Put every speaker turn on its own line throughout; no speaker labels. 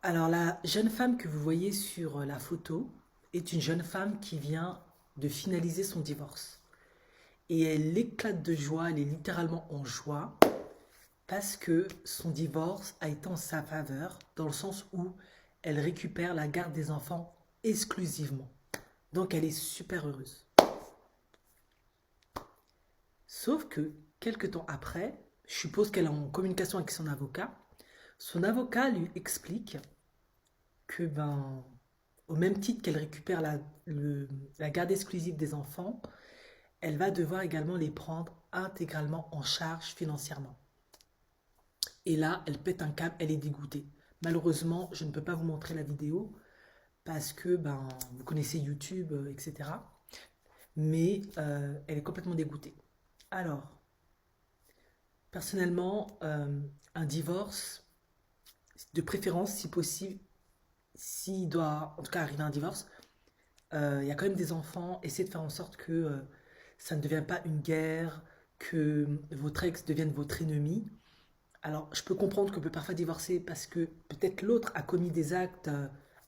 Alors, la jeune femme que vous voyez sur la photo est une jeune femme qui vient de finaliser son divorce. Et elle éclate de joie, elle est littéralement en joie parce que son divorce a été en sa faveur dans le sens où elle récupère la garde des enfants exclusivement. Donc, elle est super heureuse. Sauf que, quelques temps après, je suppose qu'elle est en communication avec son avocat lui explique que au même titre qu'elle récupère la garde exclusive des enfants, elle va devoir également les prendre intégralement en charge financièrement. Et là, elle pète un câble, elle est dégoûtée. Malheureusement, je ne peux pas vous montrer la vidéo parce que vous connaissez YouTube, etc. Mais elle est complètement dégoûtée. Alors, personnellement, un divorce, de préférence, si possible, s'il doit en tout cas arriver un divorce, il y a quand même des enfants, essayez de faire en sorte que ça ne devienne pas une guerre, que votre ex devienne votre ennemi. Alors, je peux comprendre qu'on peut parfois divorcer parce que peut-être l'autre a commis des actes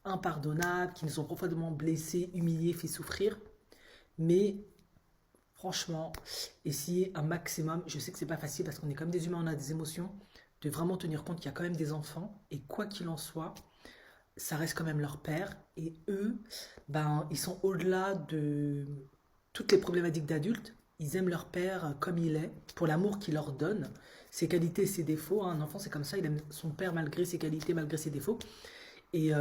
impardonnables, qui nous ont profondément blessés, humiliés, fait souffrir. Mais franchement, essayez un maximum. Je sais que c'est pas facile parce qu'on est comme des humains, on a des émotions, de vraiment tenir compte qu'il y a quand même des enfants. Et quoi qu'il en soit, ça reste quand même leur père. Et eux, ils sont au-delà de toutes les problématiques d'adultes. Ils aiment leur père comme il est, pour l'amour qu'il leur donne, ses qualités, ses défauts. Un enfant, c'est comme ça, il aime son père malgré ses qualités, malgré ses défauts. Et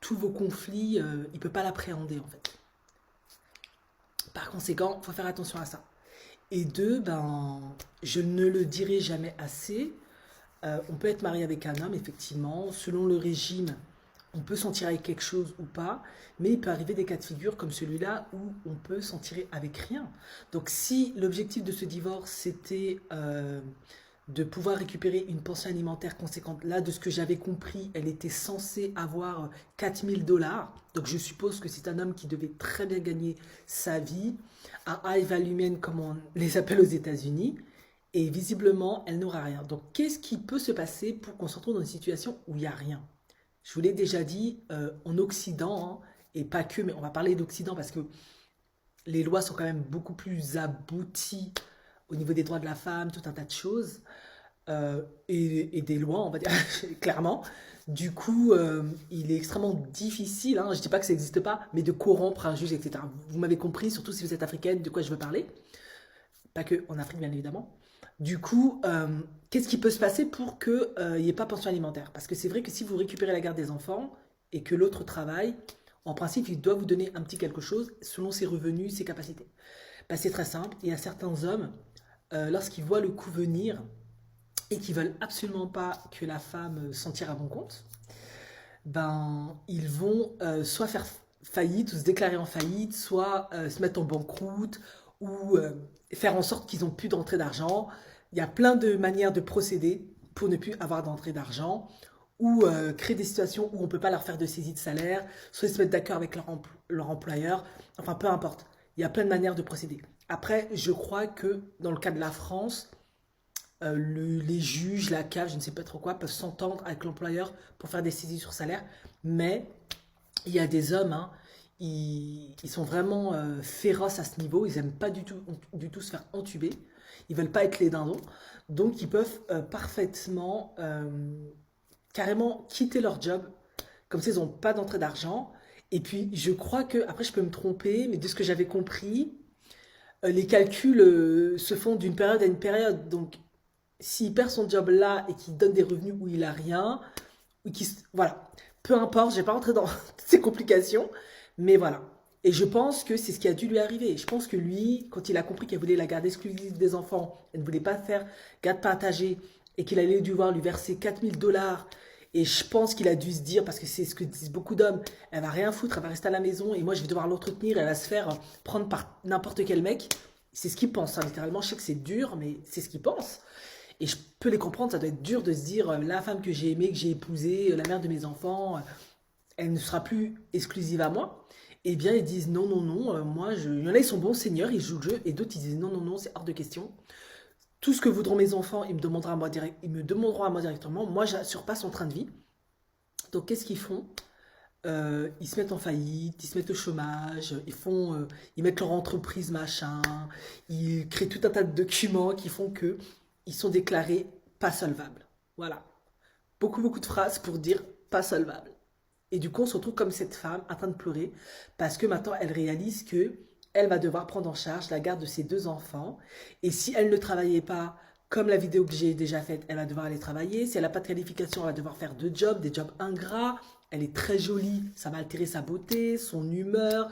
tous vos conflits, il ne peut pas l'appréhender en fait. Par conséquent, il faut faire attention à ça. Et deux, je ne le dirai jamais assez. On peut être marié avec un homme, effectivement, selon le régime, on peut s'en tirer avec quelque chose ou pas, mais il peut arriver des cas de figure comme celui-là où on peut s'en tirer avec rien. Donc si l'objectif de ce divorce c'était de pouvoir récupérer une pension alimentaire conséquente, là de ce que j'avais compris, elle était censée avoir 4 000 $. Donc je suppose que c'est un homme qui devait très bien gagner sa vie, un high value man comme on les appelle aux États-Unis. Et visiblement, elle n'aura rien. Donc, qu'est-ce qui peut se passer pour qu'on se retrouve dans une situation où il n'y a rien? Je vous l'ai déjà dit, en Occident, hein, et pas que, mais on va parler d'Occident parce que les lois sont quand même beaucoup plus abouties au niveau des droits de la femme, tout un tas de choses, et des lois, on va dire, clairement. Du coup, il est extrêmement difficile, hein, je ne dis pas que ça n'existe pas, mais de corrompre un juge, etc. Vous m'avez compris, surtout si vous êtes africaine, de quoi je veux parler. Pas que en Afrique, bien évidemment. Du coup, qu'est-ce qui peut se passer pour qu'il n'y ait pas pension alimentaire? Parce que c'est vrai que si vous récupérez la garde des enfants et que l'autre travaille, en principe, il doit vous donner un petit quelque chose selon ses revenus, ses capacités. C'est très simple. Il y a certains hommes, lorsqu'ils voient le coup venir et qui veulent absolument pas que la femme s'en tire à bon compte, ils vont soit faire faillite ou se déclarer en faillite, soit se mettre en banqueroute ou faire en sorte qu'ils n'ont plus d'entrée d'argent. Il y a plein de manières de procéder pour ne plus avoir d'entrée d'argent ou créer des situations où on ne peut pas leur faire de saisie de salaire, soit ils se mettent d'accord avec leur employeur, enfin peu importe. Il y a plein de manières de procéder. Après, je crois que dans le cas de la France, les juges, la CAF, je ne sais pas trop quoi, peuvent s'entendre avec l'employeur pour faire des saisies sur salaire. Mais il y a des hommes, hein, ils sont vraiment féroces à ce niveau. Ils n'aiment pas du tout se faire entuber. Ils veulent pas être les dindons. Donc ils peuvent parfaitement, carrément quitter leur job. Comme ça, ils n'ont pas d'entrée d'argent. Et puis, je crois que, après, je peux me tromper, mais de ce que j'avais compris, les calculs se font d'une période à une période. Donc, s'il perd son job là et qu'il donne des revenus où il a rien, ou voilà, peu importe, je vais pas rentrer dans ces complications, mais voilà. Et je pense que c'est ce qui a dû lui arriver. Je pense que lui, quand il a compris qu'elle voulait la garde exclusive des enfants, elle ne voulait pas faire garde partagée et qu'il allait devoir lui verser 4 000 $. Et je pense qu'il a dû se dire, parce que c'est ce que disent beaucoup d'hommes, elle va rien foutre, elle va rester à la maison et moi je vais devoir l'entretenir, elle va se faire prendre par n'importe quel mec. C'est ce qu'il pense, hein, littéralement. Je sais que c'est dur, mais c'est ce qu'il pense. Et je peux les comprendre, ça doit être dur de se dire, la femme que j'ai aimée, que j'ai épousée, la mère de mes enfants, elle ne sera plus exclusive à moi. Eh bien, ils disent non, non, non, il y en a, ils sont bons seigneurs, ils jouent le jeu, et d'autres, ils disent non, non, non, c'est hors de question. Tout ce que voudront mes enfants, ils me demanderont à moi directement. Moi, j'assure pas son train de vie. Donc, qu'est-ce qu'ils font? Ils se mettent en faillite, ils se mettent au chômage, ils mettent leur entreprise machin, ils créent tout un tas de documents qui font que ils sont déclarés pas solvables. Voilà. Beaucoup, beaucoup de phrases pour dire pas solvable. Et du coup, on se retrouve comme cette femme en train de pleurer parce que maintenant, elle réalise que elle va devoir prendre en charge la garde de ses deux enfants. Et si elle ne travaillait pas, comme la vidéo que j'ai déjà faite, elle va devoir aller travailler. Si elle n'a pas de qualification, elle va devoir faire deux jobs, des jobs ingrats. Elle est très jolie, ça va altérer sa beauté, son humeur.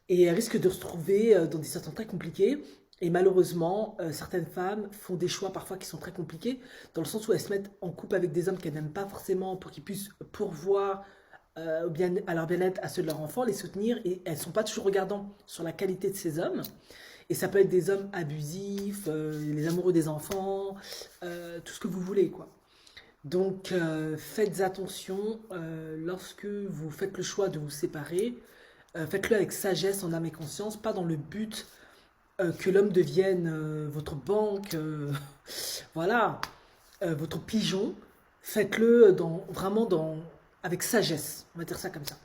Et elle risque de se retrouver dans des situations très compliquées. Et malheureusement, certaines femmes font des choix parfois qui sont très compliqués, dans le sens où elles se mettent en couple avec des hommes qu'elles n'aiment pas forcément pour qu'ils puissent pourvoir à leur bien-être, à ceux de leurs enfants, les soutenir, et elles ne sont pas toujours regardantes sur la qualité de ces hommes. Et ça peut être des hommes abusifs, les amoureux des enfants, tout ce que vous voulez, quoi. Donc faites attention lorsque vous faites le choix de vous séparer. Faites-le avec sagesse, en âme et conscience, pas dans le but que l'homme devienne votre banque, voilà, votre pigeon. Faites-le vraiment avec sagesse, on va dire ça comme ça.